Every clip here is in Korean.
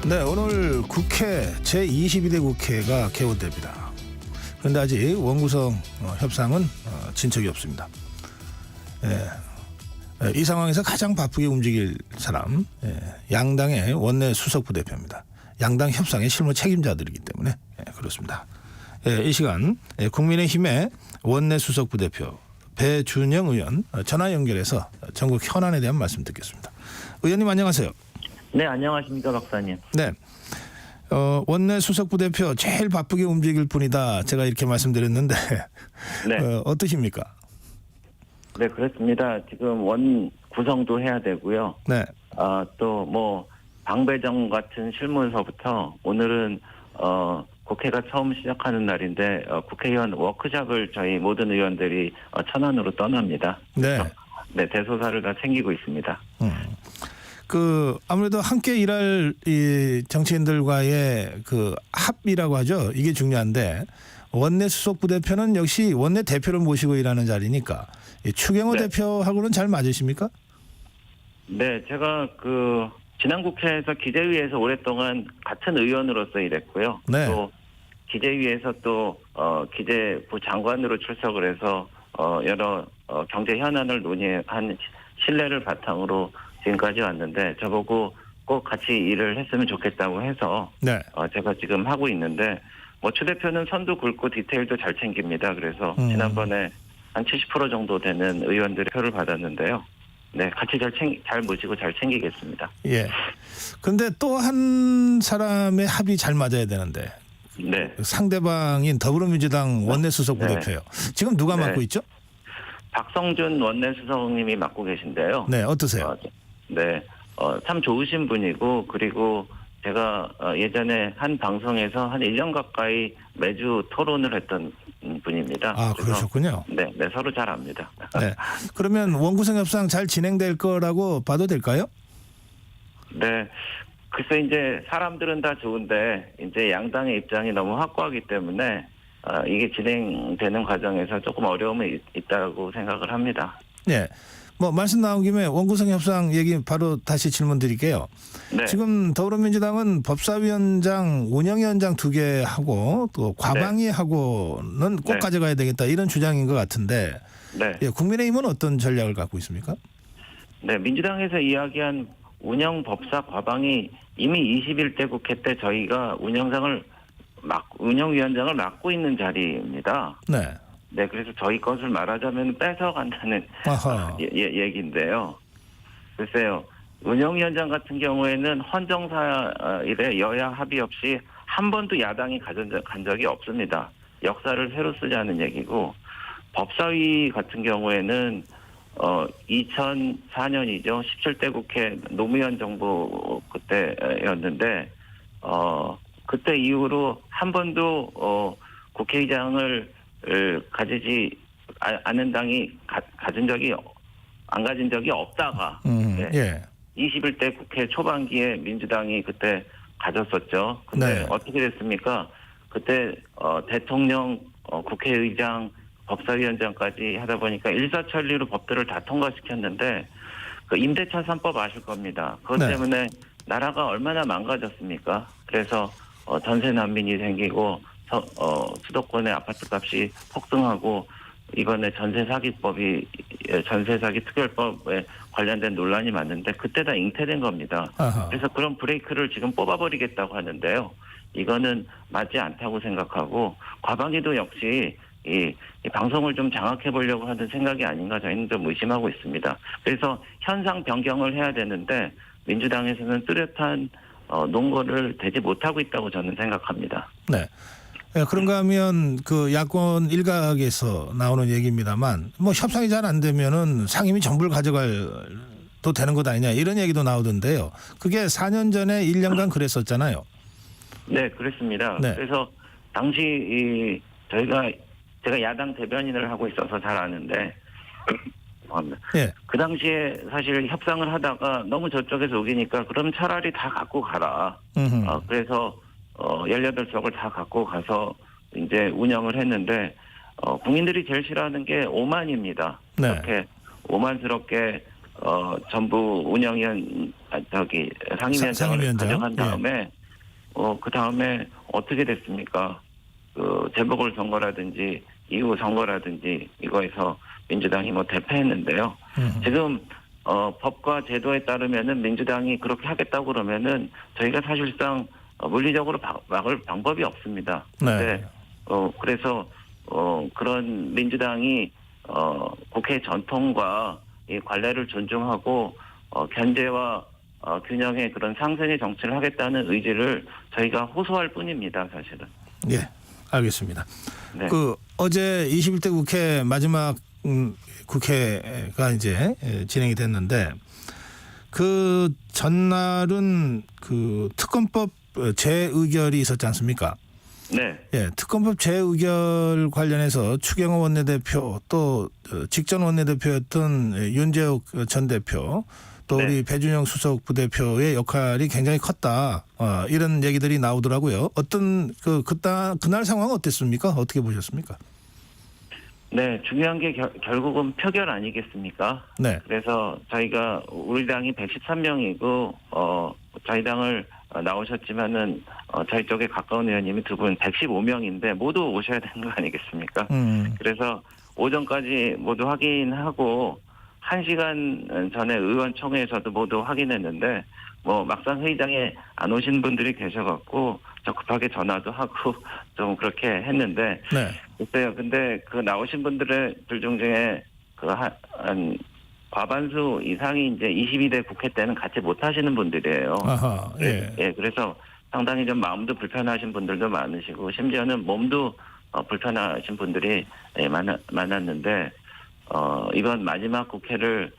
네, 오늘 국회 제22대 국회가 개원됩니다. 그런데 아직 원구성 협상은 진척이 없습니다. 이 상황에서 가장 바쁘게 움직일 사람, 양당의 원내 수석부 대표입니다. 양당 협상의 실무 책임자들이기 때문에 그렇습니다. 이 시간 국민의힘의 원내 수석부 대표 배준영 의원 전화 연결해서 전국 현안에 대한 말씀 듣겠습니다. 의원님 안녕하세요. 네, 안녕하십니까 박사님. 네, 원내 수석부 대표 제일 바쁘게 움직일 분이다. 제가 이렇게 말씀드렸는데 네, 어떠십니까? 네 그렇습니다. 지금 원 구성도 해야 되고요. 네, 또 뭐 방배정 같은 실무에서부터 오늘은 국회가 처음 시작하는 날인데 국회의원 워크숍을 저희 모든 의원들이 천안으로 떠납니다. 네, 네, 대소사를 다 챙기고 있습니다. 아무래도 함께 일할 이 정치인들과의 그 합이라고 하죠. 이게 중요한데 원내 수석부 대표는 역시 원내 대표를 모시고 일하는 자리니까 추경호 네. 대표하고는 잘 맞으십니까? 네, 제가 지난 국회에서 기재위에서 오랫동안 같은 의원으로서 일했고요. 네. 또 기재위에서 또 기재부 장관으로 출석을 해서 여러 경제 현안을 논의한 신뢰를 바탕으로 지금까지 왔는데 저보고 꼭 같이 일을 했으면 좋겠다고 해서 네. 제가 지금 하고 있는데 추 대표는 선도 굵고 디테일도 잘 챙깁니다. 그래서 지난번에 한 70% 정도 되는 의원들의 표를 받았는데요. 네, 같이 잘 모시고 잘 챙기겠습니다. 예. 근데 또 한 사람의 합이 잘 맞아야 되는데 네. 상대방인 더불어민주당 원내 수석부 네. 대표요. 지금 누가 네. 맡고 있죠? 박성준 원내수석님이 맡고 계신데요. 네, 어떠세요? 네, 참 좋으신 분이고 그리고 제가 예전에 한 방송에서 한 1년 가까이 매주 토론을 했던 분입니다. 아, 그래서 그러셨군요. 네, 서로 잘 압니다. 네. 그러면 원구성 협상 잘 진행될 거라고 봐도 될까요? 네. 글쎄 이제 사람들은 다 좋은데 이제 양당의 입장이 너무 확고하기 때문에 이게 진행되는 과정에서 조금 어려움이 있다고 생각을 합니다. 네. 말씀 나온 김에 원구성 협상 얘기 바로 다시 질문 드릴게요. 네. 지금 더불어민주당은 법사위원장, 운영위원장 2개 하고 또 과방위하고는 꼭 네. 가져가야 되겠다 이런 주장인 것 같은데 네. 국민의힘은 어떤 전략을 갖고 있습니까? 네, 민주당에서 이야기한 운영 법사 과방이 이미 21대 국회 때 저희가 운영위원장을 맡고 있는 자리입니다. 네. 네, 그래서 저희 것을 말하자면 뺏어간다는 얘기인데요. 글쎄요, 운영위원장 같은 경우에는 헌정사일에 여야 합의 없이 한 번도 야당이 간 적이 없습니다. 역사를 새로 쓰자는 얘기고, 법사위 같은 경우에는 2004년이죠. 17대 국회 노무현 정부 그때였는데 그때 이후로 한 번도 국회의장을 가지지 않은 당이 가진 적이 없다가 네. 예. 21대 국회 초반기에 민주당이 그때 가졌었죠. 근데 네. 어떻게 됐습니까? 그때 대통령, 국회의장, 법사위원장까지 하다 보니까 일사천리로 법들을 다 통과시켰는데 그 임대차 3법 아실 겁니다. 그것 네. 때문에 나라가 얼마나 망가졌습니까? 그래서 전세 난민이 생기고 수도권의 아파트 값이 폭등하고 이번에 전세 사기 특별법에 관련된 논란이 많은데 그때 다 잉태된 겁니다. 아하. 그래서 그런 브레이크를 지금 뽑아버리겠다고 하는데요. 이거는 맞지 않다고 생각하고 과방위도 역시 이 방송을 좀 장악해 보려고 하는 생각이 아닌가 저희는 좀 의심하고 있습니다. 그래서 현상 변경을 해야 되는데 민주당에서는 뚜렷한 논거를 대지 못하고 있다고 저는 생각합니다. 네. 그런가 하면 그 야권 일각에서 나오는 얘기입니다만 협상이 잘 안 되면은 상임위 전부를 가져갈도 되는 것 아니냐 이런 얘기도 나오던데요. 그게 4년 전에 1년간 그랬었잖아요. 네, 그렇습니다. 네. 그래서 당시 제가 야당 대변인을 하고 있어서 잘 아는데 예. 그 당시에 사실 협상을 하다가 너무 저쪽에서 우기니까 그럼 차라리 다 갖고 가라. 그래서 18석을 다 갖고 가서 이제 운영을 했는데 국민들이 제일 싫어하는 게 오만입니다. 네. 그렇게 오만스럽게 전부 운영위원 상임위원장을 상임위원장. 가져간 다음에 그 다음에 어떻게 됐습니까? 그 재보궐선거라든지 이후 선거라든지 이거에서 민주당이 대패했는데요. 지금 법과 제도에 따르면은 민주당이 그렇게 하겠다고 그러면은 저희가 사실상 물리적으로 막을 방법이 없습니다. 네. 그래서 그런 민주당이 국회 전통과 이 관례를 존중하고 견제와 균형의 그런 상생의 정치를 하겠다는 의지를 저희가 호소할 뿐입니다, 사실은. 예, 알겠습니다. 네. 그 어제 21대 국회 마지막 국회가 이제 진행이 됐는데 그 전날은 그 특검법 재의결이 있었지 않습니까? 네. 예, 특검법 재의결 관련해서 추경호 원내대표 또 직전 원내대표였던 윤재욱 전 대표 또 네. 우리 배준영 수석 부대표의 역할이 굉장히 컸다. 이런 얘기들이 나오더라고요. 어떤 그날 상황은 어땠습니까? 어떻게 보셨습니까? 네, 중요한 게 결국은 표결 아니겠습니까? 네. 그래서 저희가 우리 당이 113명이고 저희 당을 나오셨지만은 저희 쪽에 가까운 의원님이 두 분 115명인데 모두 오셔야 되는 거 아니겠습니까? 그래서 오전까지 모두 확인하고 1시간 전에 의원총회에서도 모두 확인했는데 막상 회의장에 안 오신 분들이 계셔갖고 저 급하게 전화도 하고 좀 그렇게 했는데 네. 글쎄요. 근데 그 나오신 분들 중에 한 과반수 이상이 이제 22대 국회 때는 같이 못 하시는 분들이에요. 아하. 예. 예, 그래서 상당히 좀 마음도 불편하신 분들도 많으시고 심지어는 몸도 불편하신 분들이 많았는데 이번 마지막 국회를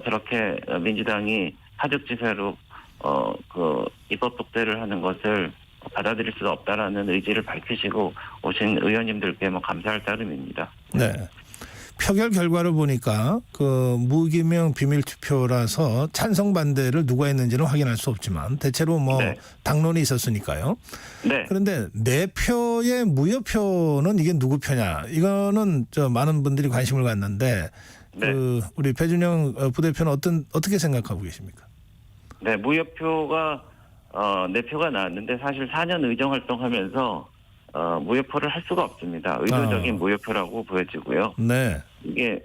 저렇게 민주당이 하죽지세로 그 입법 독대를 하는 것을 받아들일 수가 없다라는 의지를 밝히시고 오신 의원님들께 감사할 따름입니다. 네. 표결 결과를 보니까 그 무기명 비밀 투표라서 찬성 반대를 누가 했는지는 확인할 수 없지만 대체로 네. 당론이 있었으니까요. 네. 그런데 내 표의 무효표는 이게 누구 표냐? 이거는 많은 분들이 관심을 갖는데 네. 우리 배준영 부대표는 어떻게 생각하고 계십니까? 네, 무효표가 내 표가 나왔는데 사실 4년 의정 활동하면서 무효표를 할 수가 없습니다. 의도적인 무효표라고 보여지고요. 네. 이게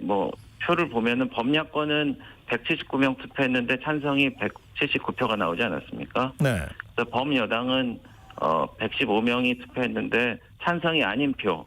표를 보면은 범야권은 179명 투표했는데 찬성이 179표가 나오지 않았습니까? 네. 그래서 범여당은 115명이 투표했는데 찬성이 아닌 표가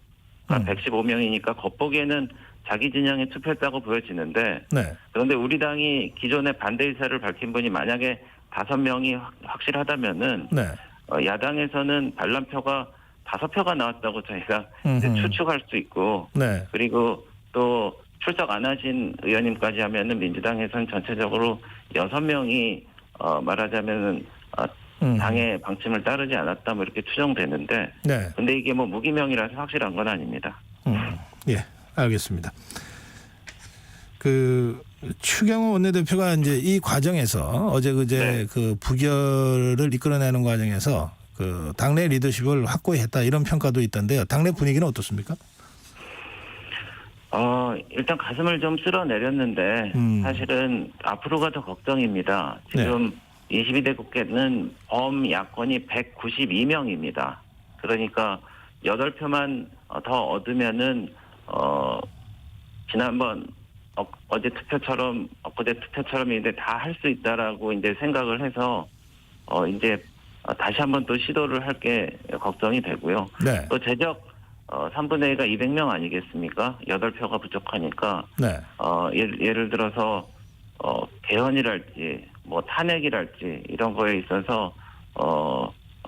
115명이니까 겉보기에는 자기 진영에 투표했다고 보여지는데 네. 그런데 우리 당이 기존에 반대 의사를 밝힌 분이 만약에 5명이 확실하다면은 네. 야당에서는 반란표가 5표가 나왔다고 저희가 이제 추측할 수 있고 네. 그리고 또 출석 안 하신 의원님까지 하면은 민주당에서는 전체적으로 6명이 말하자면은 당의 방침을 따르지 않았다 이렇게 추정되는데 네. 근데 이게 무기명이라서 확실한 건 아닙니다. 예, 알겠습니다. 그 추경호 원내대표가 이제 이 과정에서 어제 그제 네. 그 부결을 이끌어내는 과정에서 그 당내 리더십을 확고히 했다 이런 평가도 있던데요. 당내 분위기는 어떻습니까? 일단 가슴을 좀 쓸어내렸는데 사실은 앞으로가 더 걱정입니다. 지금 22대 국회는 범야권이 192명입니다. 그러니까 8표만 더 얻으면은 지난번 어제 투표처럼 엊그제 투표처럼 이제 다 할 수 있다라고 이제 생각을 해서 이제 다시 한번 또 시도를 할 게 걱정이 되고요. 네. 또 제적 3분의 1가 200명 아니겠습니까? 8표가 부족하니까 네. 예를 들어서 개헌이랄지 탄핵이랄지 이런 거에 있어서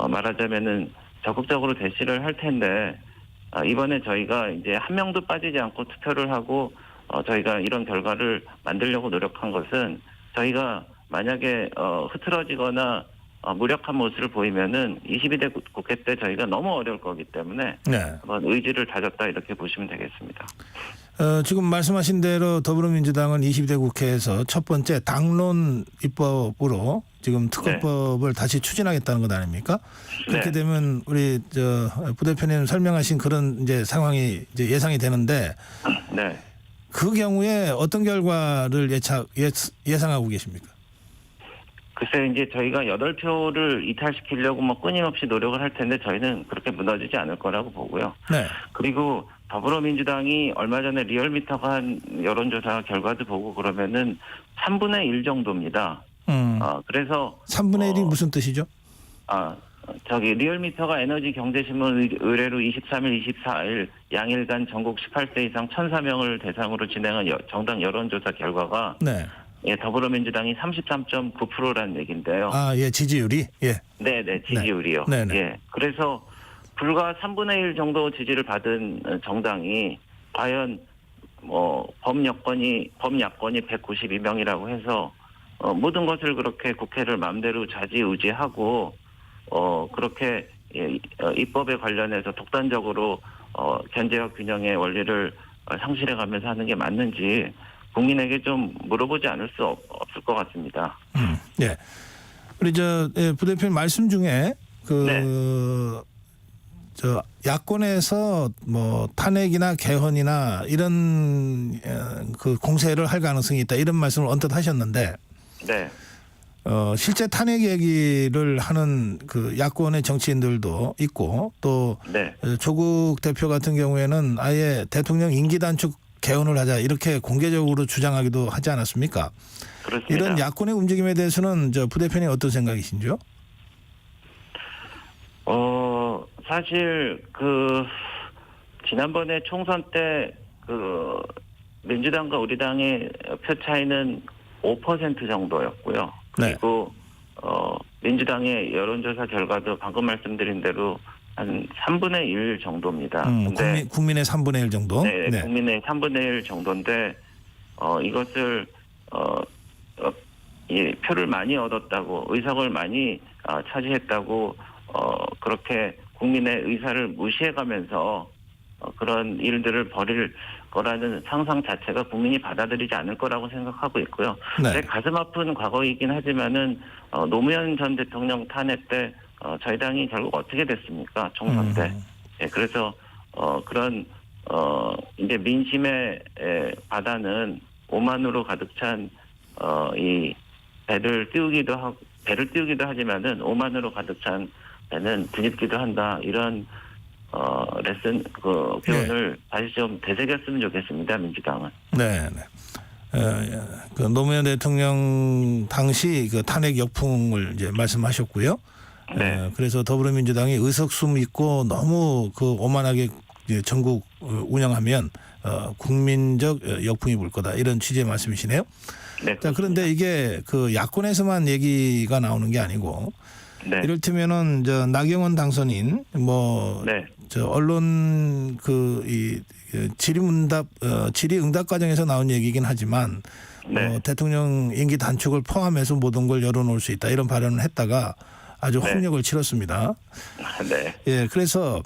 말하자면은 적극적으로 대시를 할 텐데 이번에 저희가 이제 한 명도 빠지지 않고 투표를 하고 저희가 이런 결과를 만들려고 노력한 것은 저희가 만약에 흐트러지거나 무력한 모습을 보이면은 22대 국회 때 저희가 너무 어려울 거기 때문에 네. 한번 의지를 다졌다 이렇게 보시면 되겠습니다. 지금 말씀하신 대로 더불어민주당은 22대 국회에서 첫 번째 당론 입법으로 지금 특검법을 다시 추진하겠다는 것 아닙니까? 그렇게 네. 되면 우리 부대표님 설명하신 그런 이제 상황이 이제 예상이 되는데 네. 그 경우에 어떤 결과를 예상하고 계십니까? 글쎄 이제 저희가 8표를 이탈시키려고 뭐 끊임없이 노력을 할 텐데 저희는 그렇게 무너지지 않을 거라고 보고요. 네. 그리고 더불어민주당이 얼마 전에 리얼미터가 한 여론조사 결과도 보고 그러면은 3분의 1 정도입니다. 그래서 3분의 1이 무슨 뜻이죠? 리얼미터가 에너지경제신문 의뢰로 23일, 24일 양일간 전국 18세 이상 1,004명을 대상으로 진행한 정당 여론조사 결과가 네. 예, 더불어민주당이 33.9%라는 얘기인데요. 예, 지지율이? 예. 네네, 지지율이요. 네. 네네. 예. 그래서 불과 3분의 1 정도 지지를 받은 정당이 과연 범야권이 192명이라고 해서 모든 것을 그렇게 국회를 마음대로 좌지우지하고 그렇게 입법에 관련해서 독단적으로 견제와 균형의 원리를 상실해가면서 하는 게 맞는지 국민에게 좀 물어보지 않을 수 없을 것 같습니다. 예. 우리 부대표님 말씀 중에 야권에서 뭐 탄핵이나 개헌이나 이런 그 공세를 할 가능성이 있다 이런 말씀을 언뜻 하셨는데, 네. 실제 탄핵 얘기를 하는 그 야권의 정치인들도 있고 또 네. 조국 대표 같은 경우에는 아예 대통령 임기 단축 개헌을 하자 이렇게 공개적으로 주장하기도 하지 않았습니까? 그렇습니다. 이런 야권의 움직임에 대해서는 부대표님 어떤 생각이신지요? 사실 지난번에 총선 때 민주당과 우리 당의 표 차이는 5% 정도였고요. 그리고 민주당의 여론조사 결과도 방금 말씀드린 대로 한 3분의 1 정도입니다. 근데 국민의 3분의 1 정도? 네, 네. 국민의 3분의 1 정도인데 이것을 표를 많이 얻었다고, 의석을 많이 차지했다고 그렇게 국민의 의사를 무시해가면서 그런 일들을 벌일 거라는 상상 자체가 국민이 받아들이지 않을 거라고 생각하고 있고요. 네. 제 가슴 아픈 과거이긴 하지만은 노무현 전 대통령 탄핵 때 저희 당이 결국 어떻게 됐습니까? 총선 때. 네, 그래서 그런 이제 민심의 바다는 오만으로 가득 찬 이 배를 띄우기도 하지만은 오만으로 가득 찬 배는 뒤집기도 한다. 이런 레슨 교훈을 다시 좀 되새겼으면 좋겠습니다. 민주당은. 네. 그 노무현 대통령 당시 그 탄핵 역풍을 이제 말씀하셨고요. 네. 그래서 더불어민주당이 의석수 있고 너무 오만하게 전국 운영하면 국민적 역풍이 불 거다 이런 취지의 말씀이시네요. 네. 자, 그런데 이게 야권에서만 얘기가 나오는 게 아니고, 네. 이를테면은 나경원 당선인 네. 언론 질의응답 과정에서 나온 얘기긴 하지만 네. 대통령 임기 단축을 포함해서 모든 걸 열어놓을 수 있다 이런 발언을 했다가 아주 네. 홍역을 치렀습니다. 네. 예, 그래서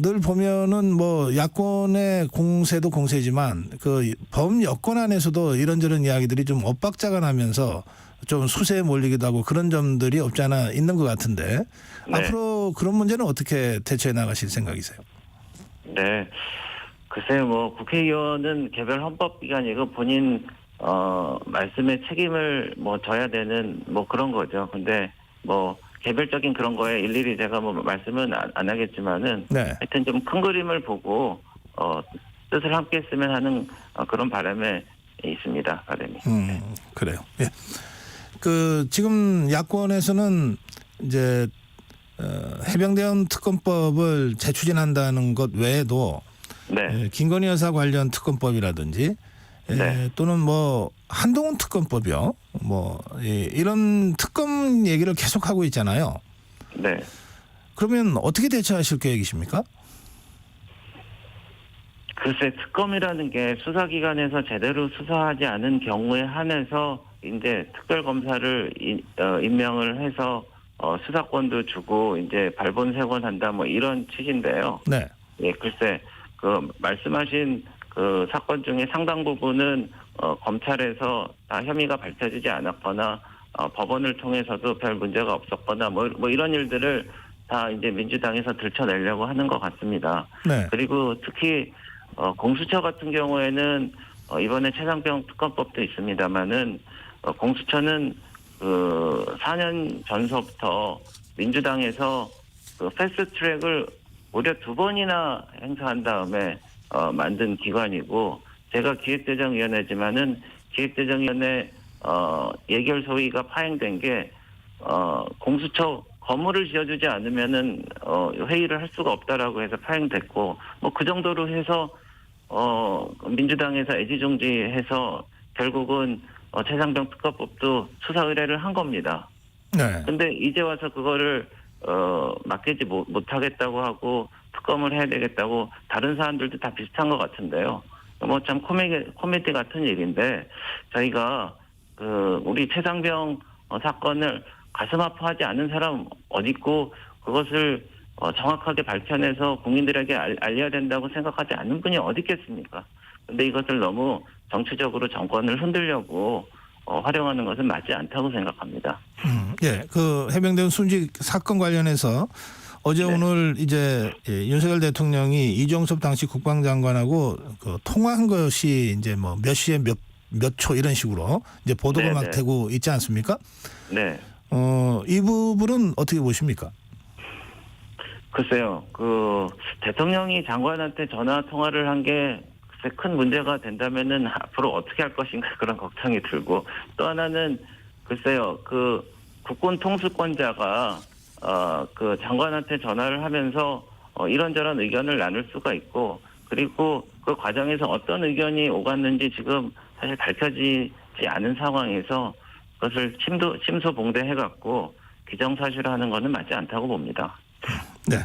늘 보면은 야권의 공세도 공세지만 범여권 안에서도 이런저런 이야기들이 좀 엇박자가 나면서 좀 수세에 몰리기도 하고 그런 점들이 없지 않아 있는 것 같은데 네. 앞으로 그런 문제는 어떻게 대처해 나가실 생각이세요? 네. 글쎄요, 국회의원은 개별 헌법기관이고 본인 말씀에 책임을 져야 되는 그런 거죠. 근데 개별적인 그런 거에 일일이 제가 말씀은 안 하겠지만은 네. 하여튼 좀 큰 그림을 보고 뜻을 함께 했으면 하는 그런 바람에 있습니다, 바람이. 그래요. 예. 지금 야권에서는 이제 해병대원 특검법을 재추진한다는 것 외에도 네. 김건희 여사 관련 특검법이라든지 네. 또는 한동훈 특검법이요. 이런 특검 얘기를 계속하고 있잖아요. 네. 그러면 어떻게 대처하실 계획이십니까? 글쎄, 특검이라는 게 수사기관에서 제대로 수사하지 않은 경우에 한해서 이제 특별검사를 임명을 해서 수사권도 주고 이제 발본색원한다 이런 취지인데요. 네. 예, 글쎄 말씀하신 사건 중에 상당 부분은 검찰에서 다 혐의가 밝혀지지 않았거나 법원을 통해서도 별 문제가 없었거나 이런 일들을 다 이제 민주당에서 들춰내려고 하는 것 같습니다. 네. 그리고 특히 공수처 같은 경우에는 이번에 최상병 특검법도 있습니다만은 공수처는 그 4년 전서부터 민주당에서 그 패스트트랙을 무려 2번이나 행사한 다음에 만든 기관이고, 제가 기획재정위원회지만은 기획재정위원회 예결 소위가 파행된 게 공수처 건물을 지어주지 않으면은 회의를 할 수가 없다라고 해서 파행됐고, 뭐 그 정도로 해서 민주당에서 애지중지해서 결국은 최상병 특검법도 수사 의뢰를 한 겁니다. 네. 근데 이제 와서 그거를 맡기지 못하겠다고 하고 특검을 해야 되겠다고, 다른 사람들도 다 비슷한 것 같은데요. 뭐 참 코미디 같은 일인데, 저희가 우리 최상병 사건을 가슴 아파하지 않은 사람 어디 있고, 그것을 정확하게 밝혀내서 국민들에게 알려야 된다고 생각하지 않는 분이 어디 있겠습니까? 근데 이것을 너무 정치적으로 정권을 흔들려고 활용하는 것은 맞지 않다고 생각합니다. 예, 그 해병대 순직 사건 관련해서 어제 네. 오늘 이제 윤석열 대통령이 이종섭 당시 국방장관하고 그 통화한 것이 이제 뭐 몇 시에 몇 초 이런 식으로 이제 보도가 막 되고 있지 않습니까? 네. 이 부분은 어떻게 보십니까? 글쎄요, 대통령이 장관한테 전화 통화를 한 게 글쎄 큰 문제가 된다면은 앞으로 어떻게 할 것인가 그런 걱정이 들고, 또 하나는 글쎄요, 국군 통수권자가 장관한테 전화를 하면서 이런저런 의견을 나눌 수가 있고, 그리고 그 과정에서 어떤 의견이 오갔는지 지금 사실 밝혀지지 않은 상황에서 그것을 심소봉대해갖고 기정사실화하는 것은 맞지 않다고 봅니다. 네.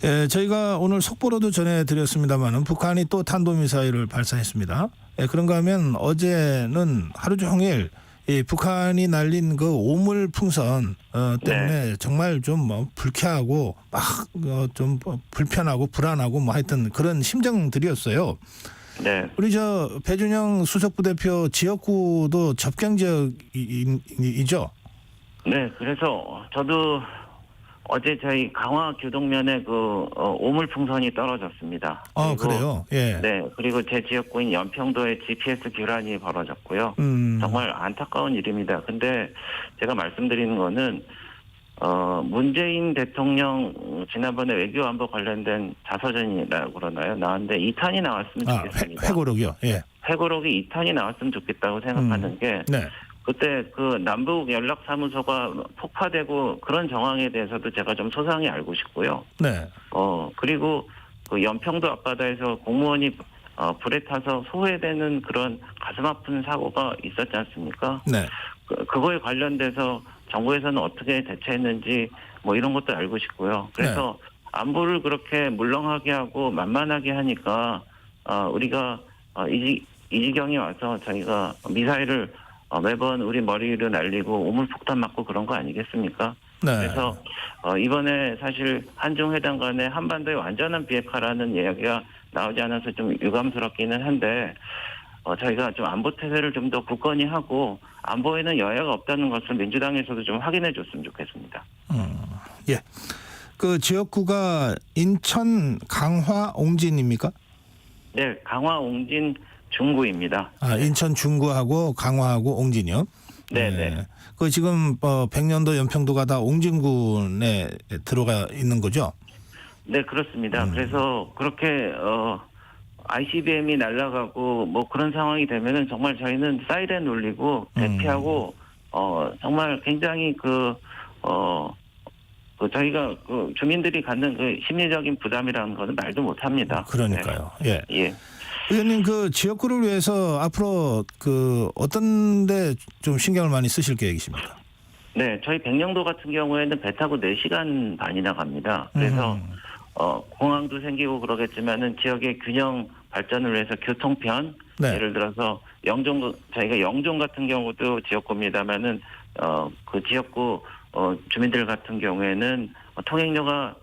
예, 저희가 오늘 속보로도 전해드렸습니다만은 북한이 또 탄도미사일을 발사했습니다. 예, 그런가 하면 어제는 하루 종일 이 북한이 날린 그 오물 풍선 때문에 정말 좀 뭐 불쾌하고 막 좀 불편하고 불안하고 뭐 하여튼 그런 심정들이었어요. 네. 우리 배준영 수석부대표 지역구도 접경 지역이죠? 네. 그래서 저도 어제 저희 강화 교동면에 오물 풍선이 떨어졌습니다. 아, 그래요? 예. 네. 그리고 제 지역구인 연평도에 GPS 교란이 벌어졌고요. 정말 안타까운 일입니다. 근데 제가 말씀드리는 거는 문재인 대통령 지난번에 외교안보 관련된 자서전이라고 그러나요? 나왔는데 2탄이 나왔으면 좋겠습니다. 회고록이요? 예. 회고록이 2탄이 나왔으면 좋겠다고 생각하는 게, 네. 그때 남북 연락사무소가 폭파되고 그런 정황에 대해서도 제가 좀 소상히 알고 싶고요. 네. 그리고 연평도 앞바다에서 공무원이 불에 타서 소외되는 그런 가슴 아픈 사고가 있었지 않습니까? 네. 그거에 관련돼서 정부에서는 어떻게 대처했는지 뭐 이런 것도 알고 싶고요. 그래서 안보를 그렇게 물렁하게 하고 만만하게 하니까 우리가 이 지경이 와서 저희가 미사일을 매번 우리 머리 위로 날리고 오물폭탄 맞고 그런 거 아니겠습니까? 네. 그래서 이번에 사실 한중 회담 간에 한반도의 완전한 비핵화라는 이야기가 나오지 않아서 좀 유감스럽기는 한데, 저희가 좀 안보 태세를 좀 더 굳건히 하고 안보에는 여야가 없다는 것을 민주당에서도 좀 확인해 줬으면 좋겠습니다. 예. 그 지역구가 인천 강화 옹진입니까? 네, 강화 옹진 중구입니다. 아, 인천 중구하고 강화하고 옹진이요? 네네. 그 지금 백년도 연평도가 다 옹진군에 들어가 있는 거죠? 네, 그렇습니다. 그래서 그렇게 ICBM이 날아가고 뭐 그런 상황이 되면은 정말 저희는 사이렌 울리고 대피하고 정말 굉장히 저희가 주민들이 갖는 심리적인 부담이라는 것은 말도 못 합니다. 그러니까요. 네. 예. 예. 의원님, 그 지역구를 위해서 앞으로 어떤 데 좀 신경을 많이 쓰실 계획이십니까? 네, 저희 백령도 같은 경우에는 배 타고 4시간 반이나 갑니다. 그래서 공항도 생기고 그러겠지만은 지역의 균형 발전을 위해서 교통편, 네. 예를 들어서 저희가 영종 같은 경우도 지역구입니다만은 그 지역구 주민들 같은 경우에는 통행료가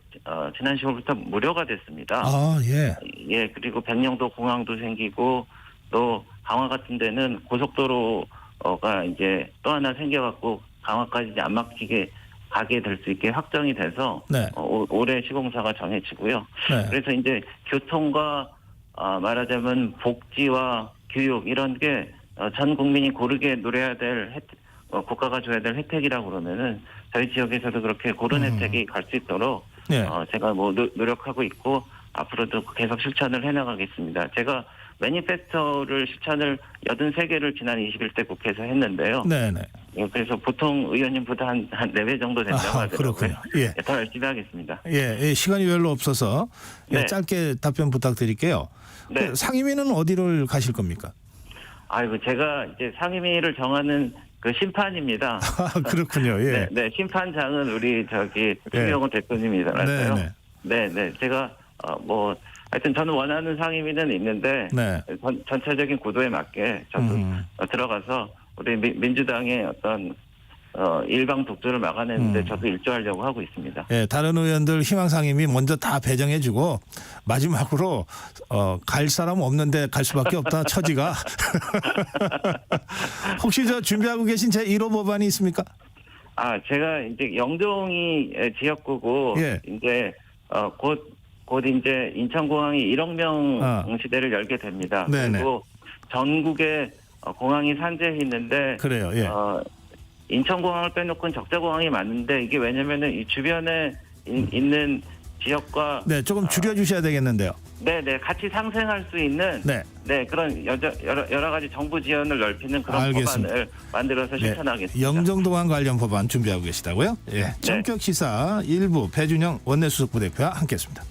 지난 10월부터 무료가 됐습니다. 아, 예. 예, 그리고 백령도 공항도 생기고 또 강화 같은 데는 고속도로가 이제 또 하나 생겨갖고 강화까지 이제 안 막히게 가게 될 수 있게 확정이 돼서 네. 올해 시공사가 정해지고요. 네. 그래서 이제 교통과 말하자면 복지와 교육 이런 게 전 국민이 고르게 누려야 될 혜택, 국가가 줘야 될 혜택이라고 그러면은 저희 지역에서도 그렇게 고른 혜택이 갈 수 있도록 네. 제가 뭐 노력하고 있고 앞으로도 계속 실천을 해나가겠습니다. 제가 매니페스토를 실천을 83개를 지난 21대 국회에서 했는데요. 네네. 그래서 보통 의원님보다 한 4배 정도 된다고 하더라고요. 그렇군요. 예. 더 열심히 하겠습니다. 예, 시간이 별로 없어서 네. 짧게 답변 부탁드릴게요. 네. 그 상임위는 어디를 가실 겁니까? 아이고, 제가 이제 상임위를 정하는 그 심판입니다. 그렇군요. 예. 네, 심판장은 우리 김영호 대표님이라서요. 네. 제가 하여튼 저는 원하는 상임위는 있는데 네. 전체적인 구도에 맞게 저도 들어가서 우리 민주당의 어떤 일방 독주를 막아내는데 저도 일조하려고 하고 있습니다. 예, 다른 의원들 희망 상임위 먼저 다 배정해주고 마지막으로 갈 사람 없는데 갈 수밖에 없다 처지가. 혹시 저 준비하고 계신 제 1호 법안이 있습니까? 제가 이제 영종이 지역구고 예. 이제 곧 이제 인천공항이 1억 명 시대를 열게 됩니다. 네네. 그리고 전국에 공항이 산재해 있는데 그래요. 예. 인천공항을 빼놓고는 적자공항이 많은데 이게 왜냐면은 이 주변에 있는 지역과 네, 조금 줄여주셔야 되겠는데요. 네네 같이 상생할 수 있는 네. 그런 여러 가지 정부 지원을 넓히는 그런 알겠습니다. 법안을 만들어서 실천하겠습니다. 영종도항 관련 법안 준비하고 계시다고요? 예. 전격 시사 일부 배준영 원내수석부 대표와 함께했습니다.